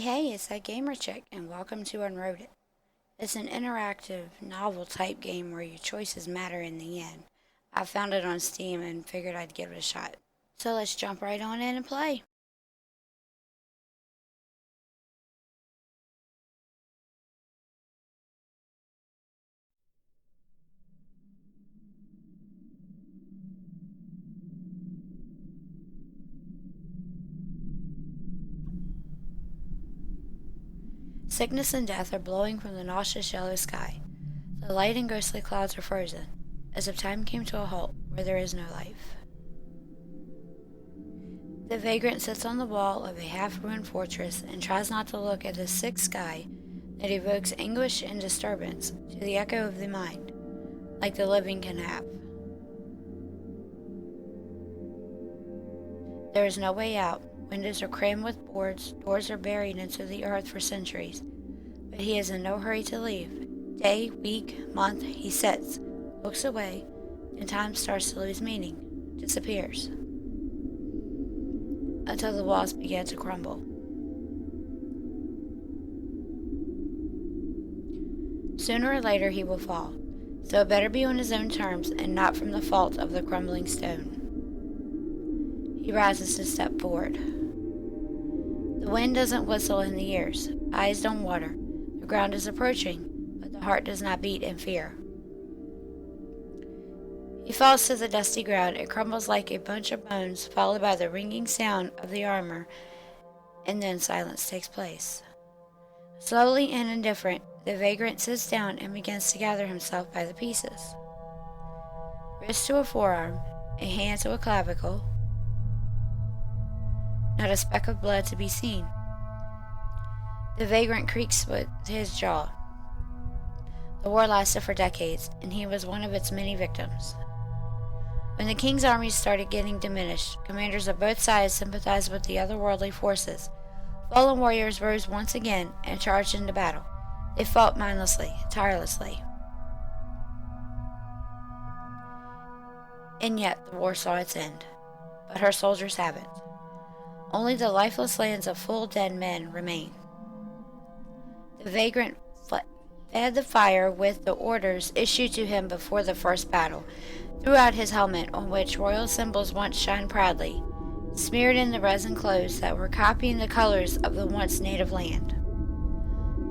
Hey, it's that gamer chick, and welcome to Unroaded. It's an interactive, novel type game where your choices matter in the end. I found it on Steam and figured I'd give it a shot. So let's jump right on in and play. Sickness and death are blowing from the nauseous yellow sky. The light and ghostly clouds are frozen, as if time came to a halt where there is no life. The vagrant sits on the wall of a half-ruined fortress and tries not to look at the sick sky that evokes anguish and disturbance to the echo of the mind, like the living can have. There is no way out. Windows are crammed with boards, doors are buried into the earth for centuries. But he is in no hurry to leave. Day, week, month, he sits, looks away, and time starts to lose meaning, disappears, until the walls begin to crumble. Sooner or later he will fall, so it better be on his own terms and not from the fault of the crumbling stone. He rises to step forward. The wind doesn't whistle in the ears, eyes don't water. The ground is approaching, but the heart does not beat in fear. He falls to the dusty ground and crumbles like a bunch of bones, followed by the ringing sound of the armor, and then silence takes place. Slowly and indifferent, the vagrant sits down and begins to gather himself by the pieces. Wrist to a forearm, a hand to a clavicle, not a speck of blood to be seen. The vagrant creaks with his jaw. The war lasted for decades, and he was one of its many victims. When the king's armies started getting diminished, commanders of both sides sympathized with the otherworldly forces. Fallen warriors rose once again and charged into battle. They fought mindlessly, tirelessly. And yet the war saw its end. But her soldiers haven't. Only the lifeless lands of full dead men remain. The vagrant fed the fire with the orders issued to him before the first battle, threw out his helmet on which royal symbols once shined proudly, smeared in the resin clothes that were copying the colors of the once native land.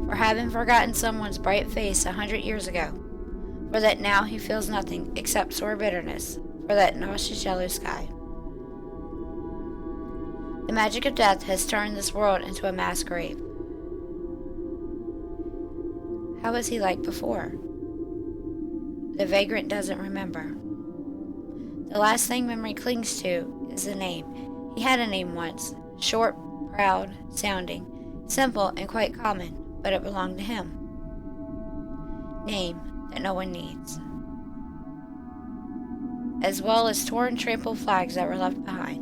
For having forgotten someone's bright face 100 years ago, for that now he feels nothing except sore bitterness for that nauseous yellow sky. The magic of death has turned this world into a mass grave. How was he like before? The vagrant doesn't remember. The last thing memory clings to is the name. He had a name once, short, proud, sounding, simple and quite common, but it belonged to him. Name that no one needs. As well as torn, trampled flags that were left behind.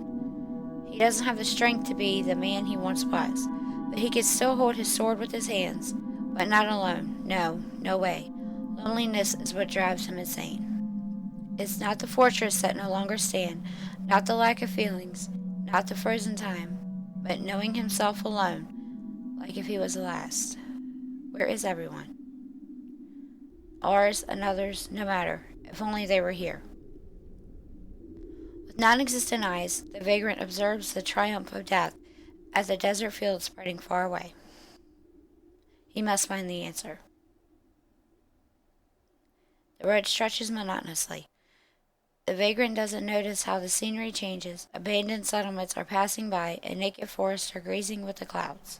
He doesn't have the strength to be the man he once was, but he can still hold his sword with his hands, but not alone. No way. Loneliness is what drives him insane. It's not the fortress that no longer stand, not the lack of feelings, not the frozen time, but knowing himself alone, like if he was the last. Where is everyone? Ours, another's, no matter, if only they were here. With non-existent eyes, the vagrant observes the triumph of death at the desert field spreading far away. He must find the answer. The road stretches monotonously. The vagrant doesn't notice how the scenery changes. Abandoned settlements are passing by, and naked forests are grazing with the clouds.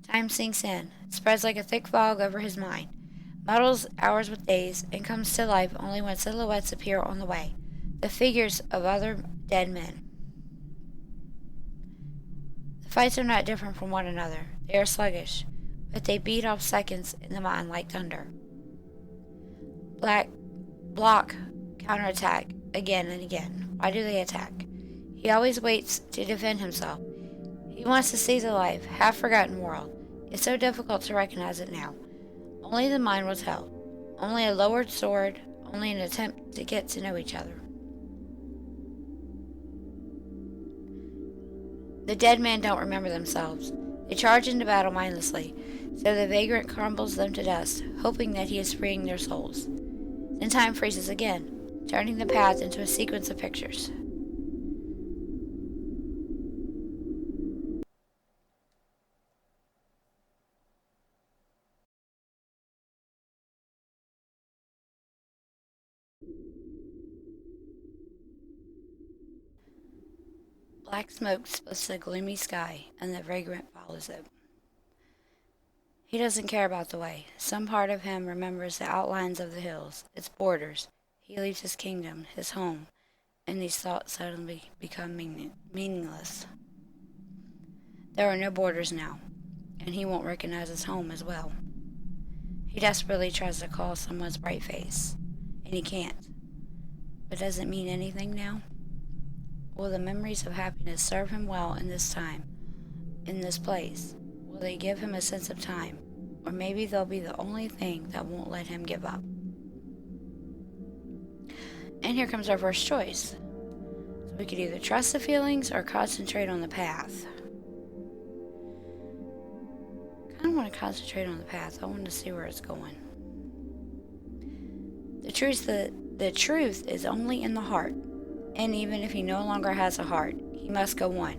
Time sinks in, spreads like a thick fog over his mind, muddles hours with days, and comes to life only when silhouettes appear on the way, the figures of other dead men. The fights are not different from one another. They are sluggish, but they beat off seconds in the mind like thunder. Block, counterattack, again and again. Why do they attack? He always waits to defend himself. He wants to see the life, half-forgotten world. It's so difficult to recognize it now. Only the mind will tell. Only a lowered sword, only an attempt to get to know each other. The dead men don't remember themselves. They charge into battle mindlessly, so the vagrant crumbles them to dust, hoping that he is freeing their souls. Then time freezes again, turning the path into a sequence of pictures. Black smoke splits the gloomy sky, and the vagrant follows it. He doesn't care about the way. Some part of him remembers the outlines of the hills, its borders. He leaves his kingdom, his home, and these thoughts suddenly become meaningless. There are no borders now, and he won't recognize his home as well. He desperately tries to call someone's bright face, and he can't. But does it mean anything now? Will the memories of happiness serve him well in this time, in this place? Will they give him a sense of time? Or maybe they'll be the only thing that won't let him give up. And here comes our first choice. So we could either trust the feelings or concentrate on the path. I kind of want to concentrate on the path. I want to see where it's going. The truth is only in the heart. And even if he no longer has a heart, he must go on.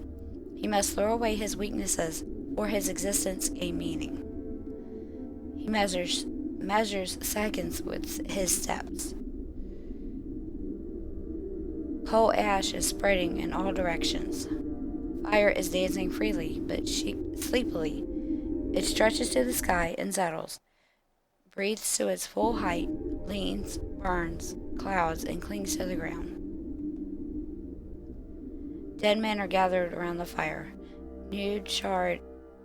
He must throw away his weaknesses, or his existence gain meaning. He measures seconds with his steps. Coal ash is spreading in all directions. Fire is dancing freely, but sleepily. It stretches to the sky and settles, breathes to its full height, leans, burns, clouds, and clings to the ground. Dead men are gathered around the fire. Nude, charred,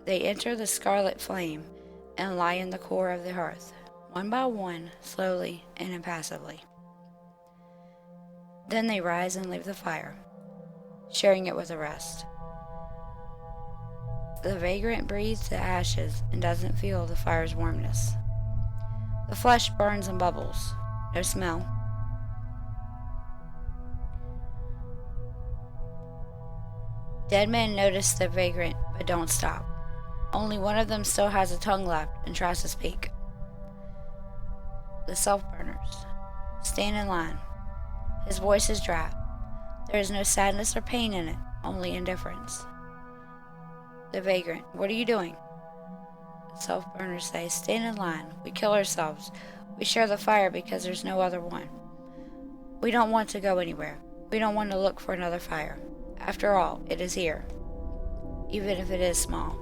they enter the scarlet flame and lie in the core of the hearth, one by one, slowly and impassively. Then they rise and leave the fire, sharing it with the rest. The vagrant breathes the ashes and doesn't feel the fire's warmness. The flesh burns and bubbles, no smell. Dead men notice the vagrant, but don't stop. Only one of them still has a tongue left and tries to speak. The self-burners stand in line. His voice is dry. There is no sadness or pain in it, only indifference. The vagrant, what are you doing? The self-burners say, stand in line. We kill ourselves. We share the fire because there's no other one. We don't want to go anywhere. We don't want to look for another fire. After all, it is here, even if it is small.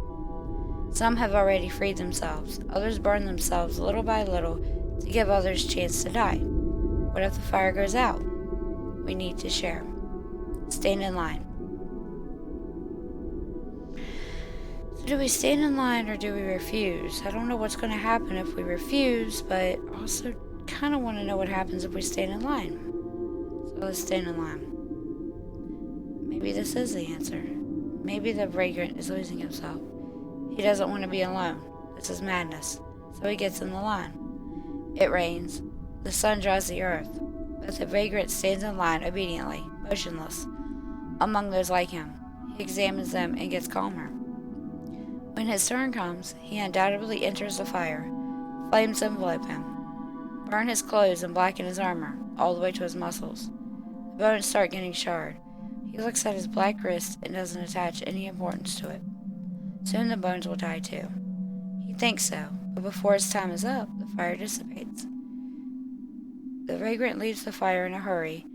Some have already freed themselves. Others burn themselves little by little to give others a chance to die. What if the fire goes out? We need to share. Stand in line. So do we stand in line or do we refuse? I don't know what's going to happen if we refuse, but also kind of want to know what happens if we stand in line. So let's stand in line. Maybe this is the answer. Maybe the vagrant is losing himself. He doesn't want to be alone. This is madness. So he gets in the line. It rains. The sun dries the earth. But the vagrant stands in line obediently, motionless, among those like him. He examines them and gets calmer. When his turn comes, he undoubtedly enters the fire. Flames envelope him, burn his clothes and blacken his armor, all the way to his muscles. The bones start getting charred. He looks at his black wrist and doesn't attach any importance to it. Soon the bones will die too. He thinks so, but before his time is up, the fire dissipates. The vagrant leaves the fire in a hurry,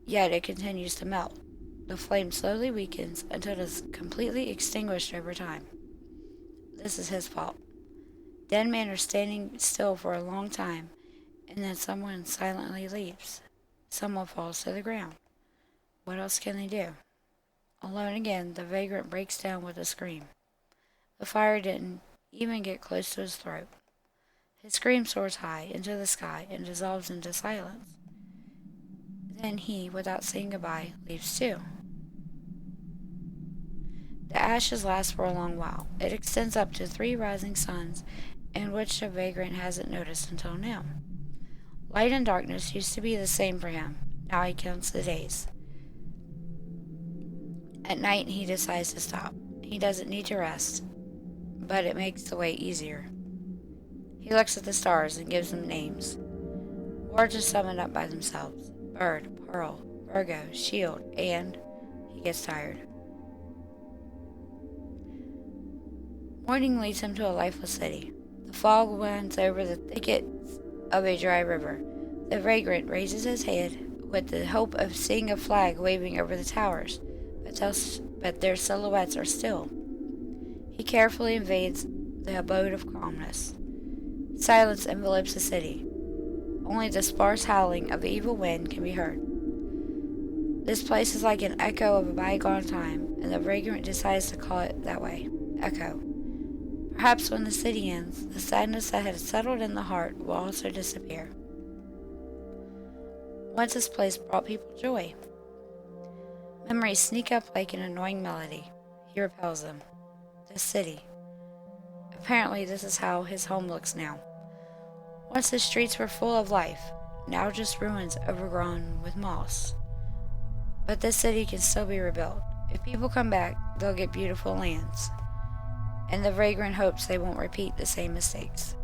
yet it continues to melt. The flame slowly weakens until it is completely extinguished over time. This is his fault. Dead men are standing still for a long time, and then someone silently leaves. Someone falls to the ground. What else can they do? Alone again, the vagrant breaks down with a scream. The fire didn't even get close to his throat. His scream soars high into the sky and dissolves into silence. Then he, without saying goodbye, leaves too. The ashes last for a long while. It extends up to 3 rising suns, in which the vagrant hasn't noticed until now. Light and darkness used to be the same for him. Now he counts the days. At night, he decides to stop. He doesn't need to rest. but it makes the way easier. He looks at the stars and gives them names. Words are summoned up by themselves. Bird, Pearl, Virgo, Shield, and he gets tired. Morning leads him to a lifeless city. The fog winds over the thickets of a dry river. The vagrant raises his head with the hope of seeing a flag waving over the towers, but their silhouettes are still. He carefully invades the abode of calmness. Silence envelops the city. Only the sparse howling of the evil wind can be heard. This place is like an echo of a bygone time, and the vagrant decides to call it that way, echo. Perhaps when the city ends, the sadness that has settled in the heart will also disappear. Once this place brought people joy. Memories sneak up like an annoying melody. He repels them. This city. Apparently this is how his home looks now. Once the streets were full of life, now just ruins overgrown with moss. But this city can still be rebuilt. If people come back, they'll get beautiful lands. And the vagrant hopes they won't repeat the same mistakes.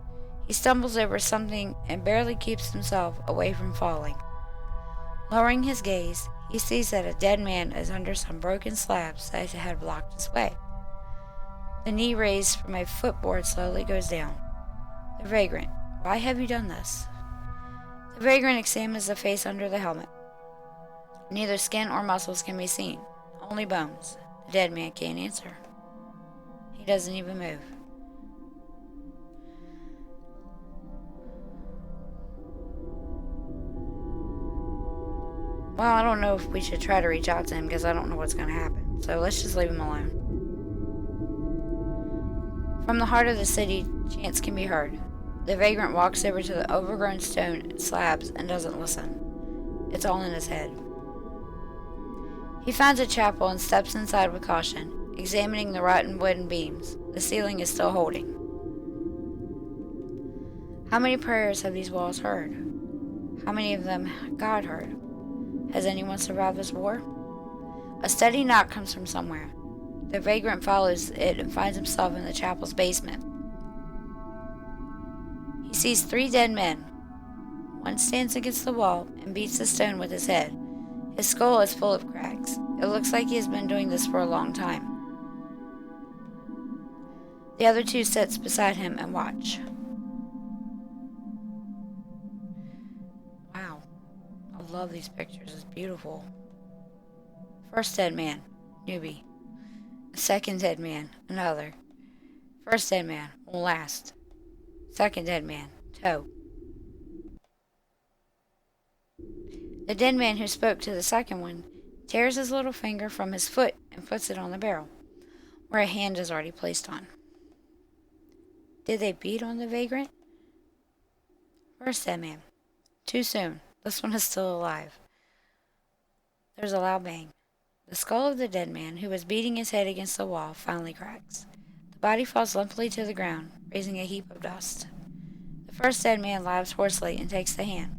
He stumbles over something and barely keeps himself away from falling. Lowering his gaze, he sees that a dead man is under some broken slabs that had blocked his way. The knee raised from a footboard slowly goes down. The vagrant, why have you done this? The vagrant examines the face under the helmet. Neither skin or muscles can be seen, only bones. The dead man can't answer. He doesn't even move. Well, I don't know if we should try to reach out to him because I don't know what's going to happen. So let's just leave him alone. From the heart of the city, chants can be heard. The vagrant walks over to the overgrown stone slabs and doesn't listen. It's all in his head. He finds a chapel and steps inside with caution, examining the rotten wooden beams. The ceiling is still holding. How many prayers have these walls heard? How many of them God heard? Has anyone survived this war? A steady knock comes from somewhere. The vagrant follows it and finds himself in the chapel's basement. He sees 3 dead men. One stands against the wall and beats the stone with his head. His skull is full of cracks. It looks like he has been doing this for a long time. The other 2 sit beside him and watch. Wow. I love these pictures. It's beautiful. First dead man, newbie. Second dead man, another. First dead man, will last. Second dead man, toe. The dead man who spoke to the second one tears his little finger from his foot and puts it on the barrel, where a hand is already placed on. Did they beat on the vagrant? First dead man. Too soon. This one is still alive. There's a loud bang. The skull of the dead man, who was beating his head against the wall, finally cracks. The body falls limply to the ground, raising a heap of dust. The first dead man laughs hoarsely and takes the hand.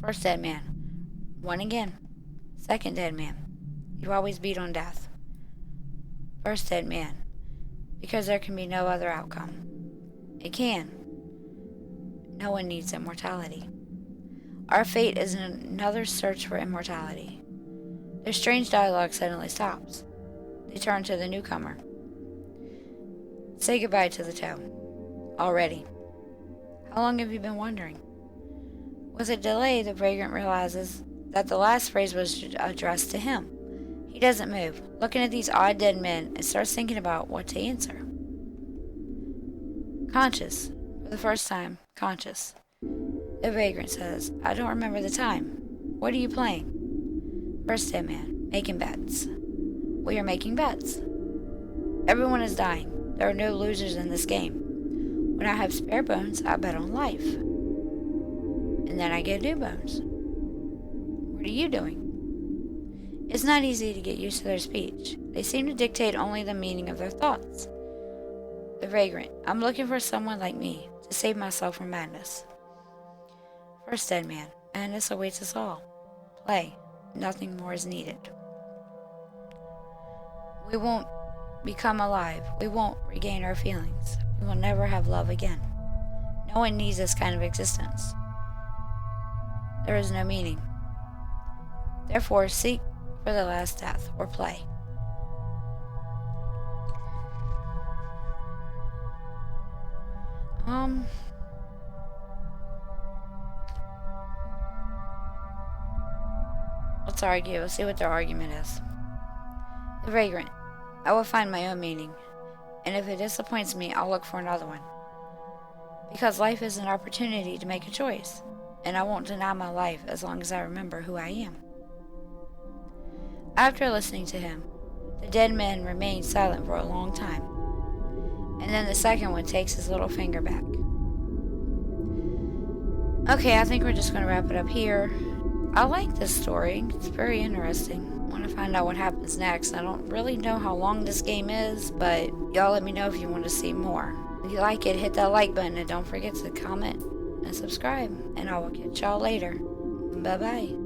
First dead man. One again. Second dead man. You always beat on death. First dead man. Because there can be no other outcome. It can. No one needs immortality. Our fate is another search for immortality. Their strange dialogue suddenly stops. They turn to the newcomer. Say goodbye to the toe. Already. How long have you been wondering? With a delay, the vagrant realizes that the last phrase was addressed to him. He doesn't move, looking at these odd dead men, and starts thinking about what to answer. Conscious. For the first time, conscious. The vagrant says, I don't remember the time. What are you playing? First dead man, making bets. We are making bets. Everyone is dying. There are no losers in this game. When I have spare bones, I bet on life. And then I get new bones. What are you doing? It's not easy to get used to their speech. They seem to dictate only the meaning of their thoughts. The vagrant, I'm looking for someone like me to save myself from madness. First dead man, madness awaits us all. Play. Nothing more is needed. We won't become alive, we won't regain our feelings. We will never have love again. No one needs this kind of existence. There is no meaning. Therefore, seek for the last death, or play. Let's argue. Let's see what their argument is. The vagrant. I will find my own meaning, and if it disappoints me, I'll look for another one. Because life is an opportunity to make a choice, and I won't deny my life as long as I remember who I am. After listening to him, the dead man remained silent for a long time, and then the second one takes his little finger back. Okay, I think we're just going to wrap it up here. I like this story. It's very interesting. I want to find out what happens next. I don't really know how long this game is, but y'all let me know if you want to see more. If you like it, hit that like button and don't forget to comment and subscribe. And I will catch y'all later. Bye-bye.